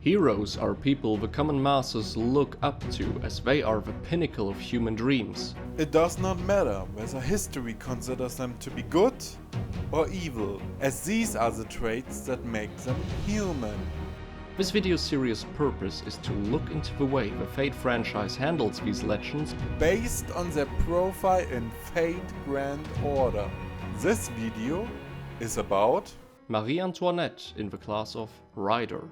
Heroes are people the common masses look up to, as they are the pinnacle of human dreams. It does not matter whether history considers them to be good or evil, as these are the traits that make them human. This video's serious purpose is to look into the way the Fate franchise handles these legends based on their profile in Fate Grand Order. This video is about Marie Antoinette in the class of Rider.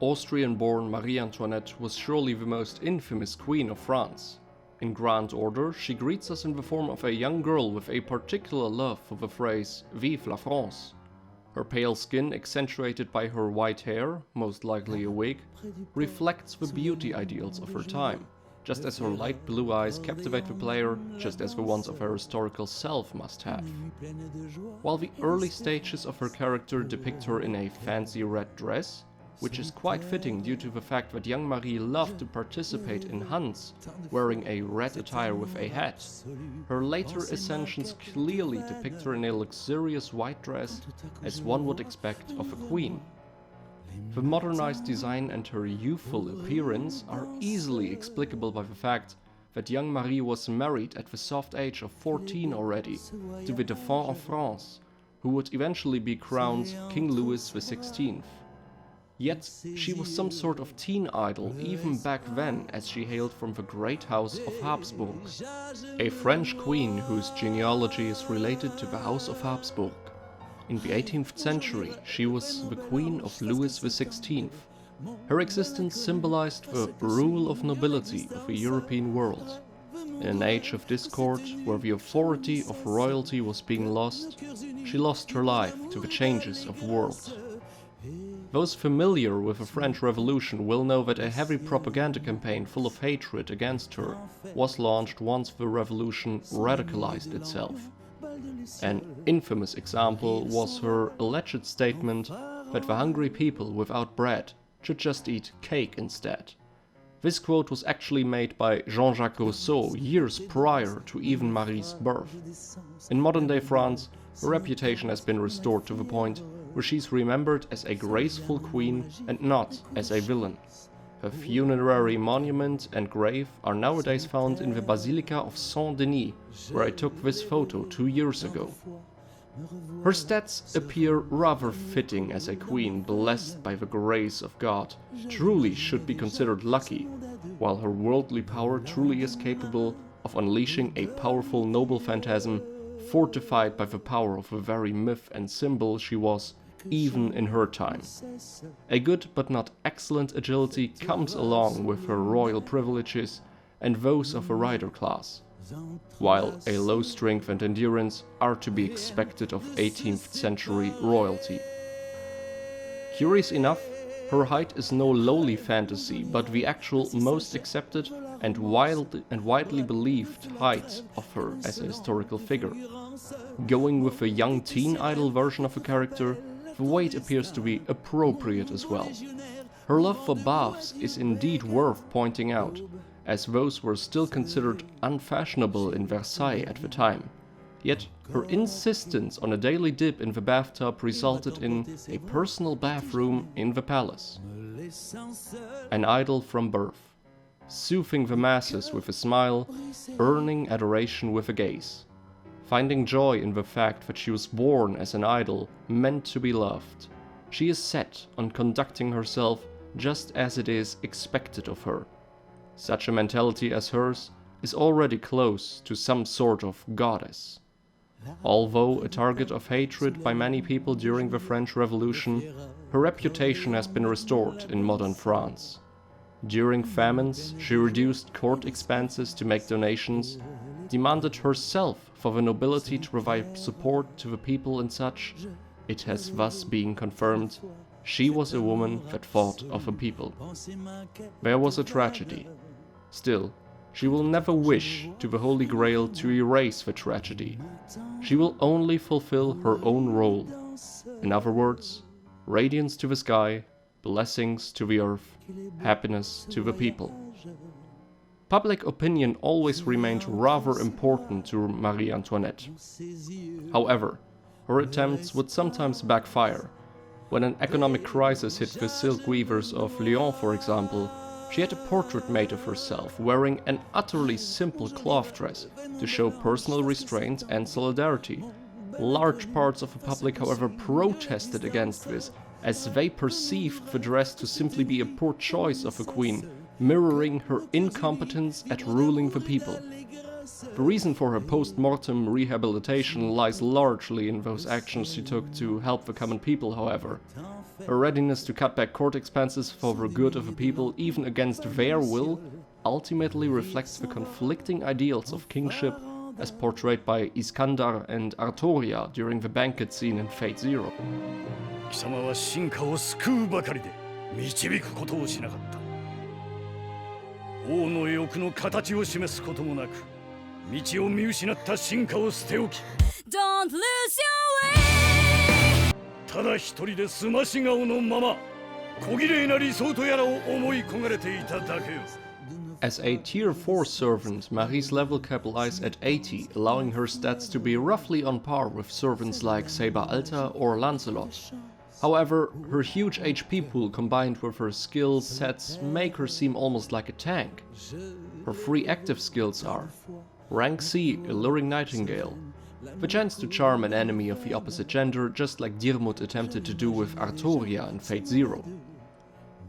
Austrian-born Marie Antoinette was surely the most infamous queen of France. In Grand Order, she greets us in the form of a young girl with a particular love for the phrase "Vive la France." Her pale skin, accentuated by her white hair, most likely a wig, reflects the beauty ideals of her time, just as her light blue eyes captivate the player, just as the ones of her historical self must have. While the early stages of her character depict her in a fancy red dress, which is quite fitting due to the fact that young Marie loved to participate in hunts, wearing a red attire with a hat. Her later ascensions clearly depict her in a luxurious white dress, as one would expect of a queen. The modernized design and her youthful appearance are easily explicable by the fact that young Marie was married at the soft age of 14 already to the Dauphin of France, who would eventually be crowned King Louis XVI. Yet, she was some sort of teen idol even back then, as she hailed from the great house of Habsburg, a French queen whose genealogy is related to the House of Habsburg. In the 18th century, she was the queen of Louis XVI. Her existence symbolized the rule of nobility of the European world. In an age of discord, where the authority of royalty was being lost, she lost her life to the changes of the world. Those familiar with the French Revolution will know that a heavy propaganda campaign full of hatred against her was launched once the revolution radicalized itself. An infamous example was her alleged statement that the hungry people without bread should just eat cake instead. This quote was actually made by Jean-Jacques Rousseau years prior to even Marie's birth. In modern-day France, her reputation has been restored to the point where she's remembered as a graceful queen and not as a villain. Her funerary monument and grave are nowadays found in the Basilica of St.Cenyt, where I took this photo 2 years ago. Her stats appear rather fitting, as a queen blessed by the grace of God truly should be considered lucky, while her worldly power truly is capable of unleashing a powerful noble phantasm fortified by the power of the very myth and symbol she was, even in her time. A good but not excellent agility comes along with her royal privileges and those of a rider class, while a low strength and endurance are to be expected of 18th century royalty. Curious enough, her height is no lowly fantasy, but the actual most accepted and widely believed height of her as a historical figure. Going with a young teen idol version of the character, the weight appears to be appropriate as well. Her love for baths is indeed worth pointing out, as those were still considered unfashionable in Versailles at the time. Yet her insistence on a daily dip in the bathtub resulted in a personal bathroom in the palace. An idol from birth, soothing the masses with a smile, earning adoration with a gaze. Finding joy in the fact that she was born as an idol meant to be loved, she is set on conducting herself just as it is expected of her. Such a mentality as hers is already close to some sort of goddess. Although a target of hatred by many people during the French Revolution, her reputation has been restored in modern France. During famines, she reduced court expenses to make donations, demanded herself for the nobility to provide support to the people, and such. It has thus been confirmed she was a woman that thought of the people. There was a tragedy. Still, she will never wish to the Holy Grail to erase the tragedy. She will only fulfill her own role. In other words, radiance to the sky, blessings to the earth, happiness to the people. Public opinion always remained rather important to Marie Antoinette. However, her attempts would sometimes backfire. When an economic crisis hit the silk weavers of Lyon, for example, she had a portrait made of herself wearing an utterly simple cloth dress to show personal restraint and solidarity. Large parts of the public, however, protested against this, as they perceived the dress to simply be a poor choice of a queen, mirroring her incompetence at ruling the people. The reason for her post-mortem rehabilitation lies largely in those actions she took to help the common people, however. Her readiness to cut back court expenses for the good of the people, even against their will, ultimately reflects the conflicting ideals of kingship as portrayed by Iskandar and Artoria during the banquet scene in Fate Zero. 貴様は進化を救うばかりで導くことをしなかった。王の欲の形を示すこともなく、道を見失った進化を捨て置き、Don't lose your way! ただ一人で澄まし顔のまま、小綺麗な理想とやらを思い焦がれていただけよ。As a Tier 4 servant, Marie's level cap lies at 80, allowing her stats to be roughly on par with servants like Saber Alta or Lancelot. However, her huge HP pool combined with her skill sets make her seem almost like a tank. Her three active skills are Rank C, Alluring Nightingale, the chance to charm an enemy of the opposite gender, just like Dirmut attempted to do with Artoria in Fate Zero.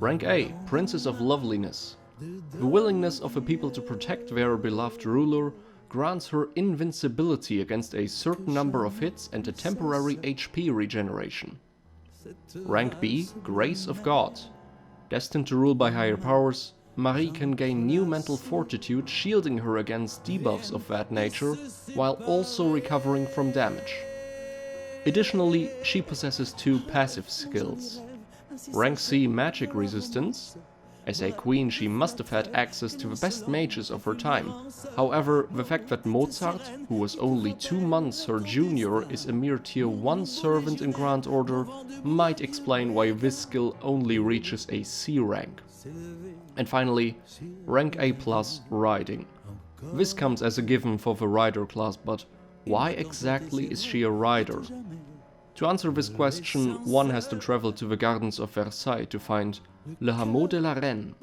Rank A, Princess of Loveliness. The willingness of a people to protect their beloved ruler grants her invincibility against a certain number of hits and a temporary HP regeneration. Rank B, Grace of God. Destined to rule by higher powers, Marie can gain new mental fortitude, shielding her against debuffs of that nature, while also recovering from damage. Additionally, she possesses two passive skills. Rank C, Magic Resistance. As a queen, she must have had access to the best mages of her time. However, the fact that Mozart, who was only 2 months her junior, is a mere Tier 1 servant in Grand Order, might explain why this skill only reaches a C rank. And finally, Rank A+, Riding. This comes as a given for the Rider class, but why exactly is she a rider? To answer this question, one has to travel to the gardens of Versailles to find Le Hameau de la Reine,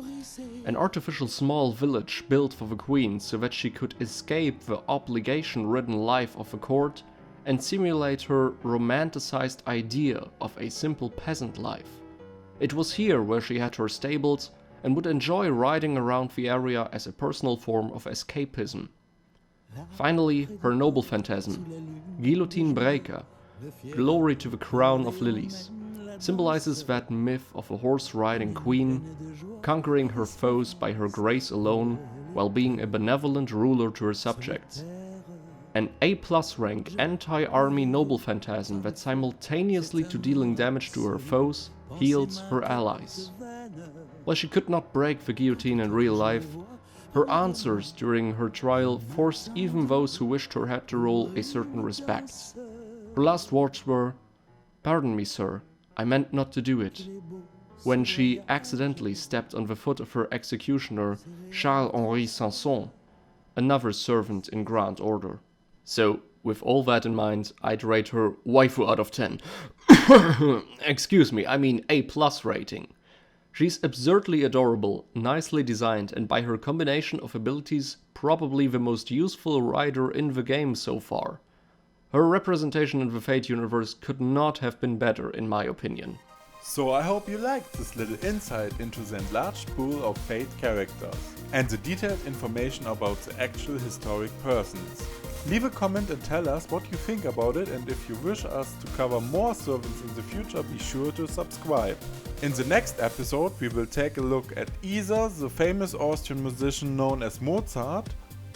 an artificial small village built for the queen so that she could escape the obligation-ridden life of the court and simulate her romanticized idea of a simple peasant life. It was here where she had her stables and would enjoy riding around the area as a personal form of escapism. Finally, her noble phantasm, Guillotine Breaker, Glory to the Crown of Lilies, symbolizes that myth of a horse-riding queen, conquering her foes by her grace alone, while being a benevolent ruler to her subjects. An A+ rank anti-army noble phantasm that simultaneously to dealing damage to her foes, heals her allies. While she could not break the guillotine in real life, her answers during her trial forced even those who wished her head to roll a certain respect. Her last words were, "Pardon me, sir, I meant not to do it," when she accidentally stepped on the foot of her executioner, Charles-Henri Sanson, another servant in Grand Order. So, with all that in mind, I'd rate her waifu out of 10. Excuse me, I mean A+ rating. She's absurdly adorable, nicely designed, and by her combination of abilities, probably the most useful rider in the game so far. Her representation in the Fate universe could not have been better, in my opinion. So I hope you liked this little insight into the enlarged pool of Fate characters and the detailed information about the actual historic persons. Leave a comment and tell us what you think about it, and if you wish us to cover more servants in the future, be sure to subscribe. In the next episode we will take a look at either the famous Austrian musician known as Mozart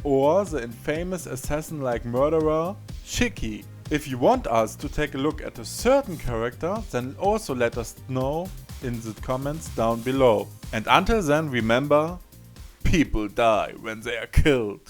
or the infamous assassin-like murderer Shiki. If you want us to take a look at a certain character, then also let us know in the comments down below. And until then, remember, people die when they are killed.